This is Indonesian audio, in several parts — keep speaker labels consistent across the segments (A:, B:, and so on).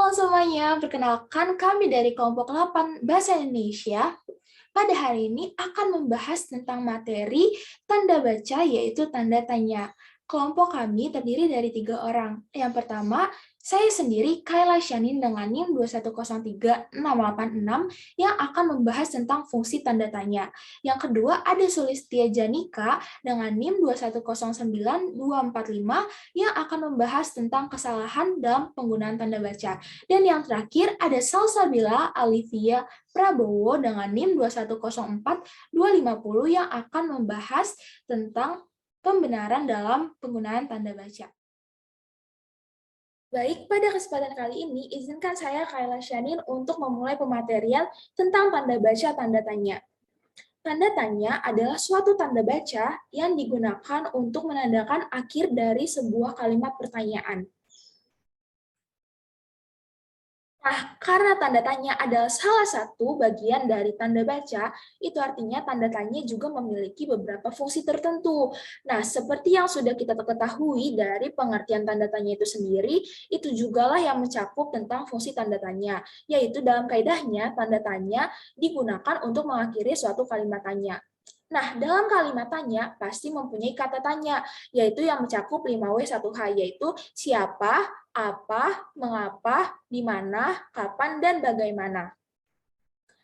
A: Halo semuanya, perkenalkan kami dari kelompok 8 Bahasa Indonesia. Pada hari ini akan membahas tentang materi tanda baca yaitu tanda tanya. Kelompok kami terdiri dari 3 orang. Yang pertama, saya sendiri Kayla Shanin dengan NIM 2103686 yang akan membahas tentang fungsi tanda tanya. Yang kedua, ada Sulistia Janika dengan NIM 2109245 yang akan membahas tentang kesalahan dalam penggunaan tanda baca. Dan yang terakhir ada Salsabila Alivia Prabowo dengan NIM 2104250 yang akan membahas tentang pembenaran dalam penggunaan tanda baca. Baik, pada kesempatan kali ini, izinkan saya Kayla Shanin untuk memulai pematerian tentang tanda baca tanda tanya. Tanda tanya adalah suatu tanda baca yang digunakan untuk menandakan akhir dari sebuah kalimat pertanyaan. Nah, karena tanda tanya adalah salah satu bagian dari tanda baca, itu artinya tanda tanya juga memiliki beberapa fungsi tertentu. Nah, seperti yang sudah kita ketahui dari pengertian tanda tanya itu sendiri, itu jugalah yang mencakup tentang fungsi tanda tanya, yaitu dalam kaidahnya tanda tanya digunakan untuk mengakhiri suatu kalimat tanya. Nah, dalam kalimat tanya pasti mempunyai kata tanya, yaitu yang mencakup 5W1H, yaitu siapa, apa, mengapa, di mana, kapan, dan bagaimana.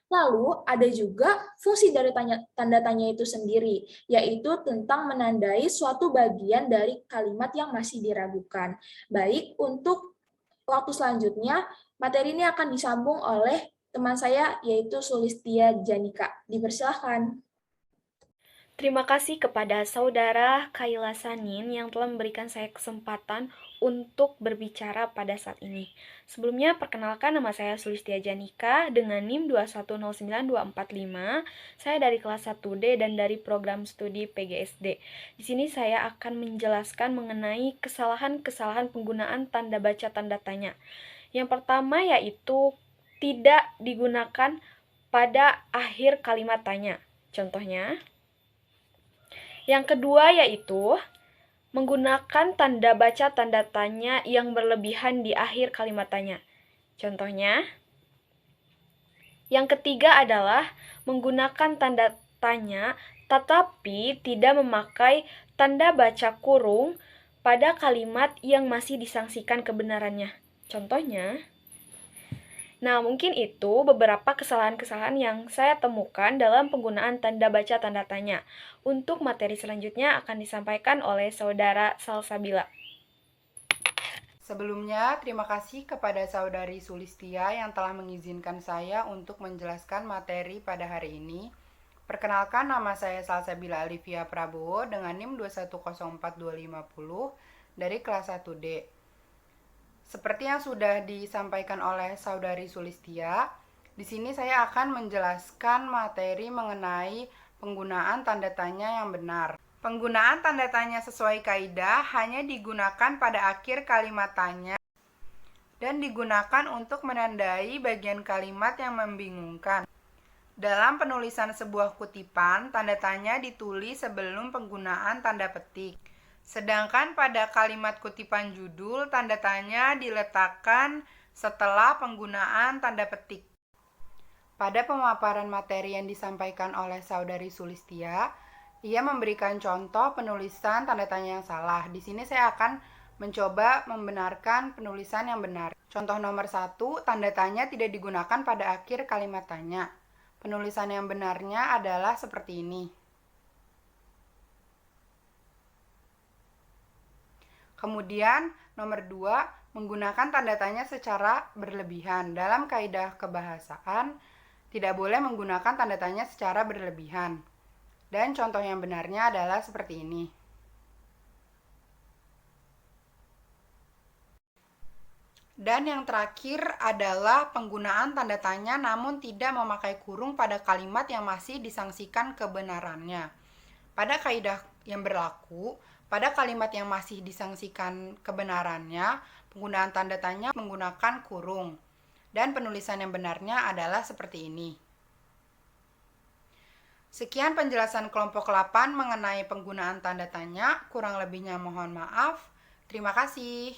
A: Lalu ada juga fungsi dari tanda tanya itu sendiri, yaitu tentang menandai suatu bagian dari kalimat yang masih diragukan. Baik, untuk waktu selanjutnya, materi ini akan disambung oleh teman saya, yaitu Sulistia Janika. Dipersilahkan.
B: Terima kasih kepada saudara Kayla Sanin yang telah memberikan saya kesempatan untuk berbicara pada saat ini. Sebelumnya, perkenalkan nama saya Sulistia Janika dengan NIM 2109245. Saya dari kelas 1D dan dari program studi PGSD. Di sini saya akan menjelaskan mengenai kesalahan-kesalahan penggunaan tanda baca tanda tanya. Yang pertama yaitu tidak digunakan pada akhir kalimat tanya. Contohnya, yang kedua yaitu menggunakan tanda baca tanda tanya yang berlebihan di akhir kalimat tanya. Contohnya, yang ketiga adalah menggunakan tanda tanya tetapi tidak memakai tanda baca kurung pada kalimat yang masih disangsikan kebenarannya. Contohnya, nah, mungkin itu beberapa kesalahan-kesalahan yang saya temukan dalam penggunaan tanda baca tanda tanya. Untuk materi selanjutnya akan disampaikan oleh saudara Salsabila.
C: Sebelumnya, terima kasih kepada saudari Sulistia yang telah mengizinkan saya untuk menjelaskan materi pada hari ini. Perkenalkan, nama saya Salsabila Alivia Prabowo dengan NIM 2104250 dari kelas 1D. Seperti yang sudah disampaikan oleh saudari Sulistia, di sini saya akan menjelaskan materi mengenai penggunaan tanda tanya yang benar. Penggunaan tanda tanya sesuai kaidah hanya digunakan pada akhir kalimat tanya dan digunakan untuk menandai bagian kalimat yang membingungkan. Dalam penulisan sebuah kutipan, tanda tanya ditulis sebelum penggunaan tanda petik. Sedangkan pada kalimat kutipan judul, tanda tanya diletakkan setelah penggunaan tanda petik. Pada pemaparan materi yang disampaikan oleh saudari Sulistia, ia memberikan contoh penulisan tanda tanya yang salah. Di sini saya akan mencoba membenarkan penulisan yang benar. Contoh nomor 1, tanda tanya tidak digunakan pada akhir kalimat tanya. Penulisan yang benarnya adalah seperti ini. Kemudian, nomor 2, menggunakan tanda tanya secara berlebihan. Dalam kaidah kebahasaan, tidak boleh menggunakan tanda tanya secara berlebihan. Dan contoh yang benarnya adalah seperti ini. Dan yang terakhir adalah penggunaan tanda tanya namun tidak memakai kurung pada kalimat yang masih disangsikan kebenarannya. Pada kaidah yang berlaku, pada kalimat yang masih disangsikan kebenarannya, penggunaan tanda tanya menggunakan kurung. Dan penulisan yang benarnya adalah seperti ini. Sekian penjelasan kelompok 8 mengenai penggunaan tanda tanya. Kurang lebihnya mohon maaf. Terima kasih.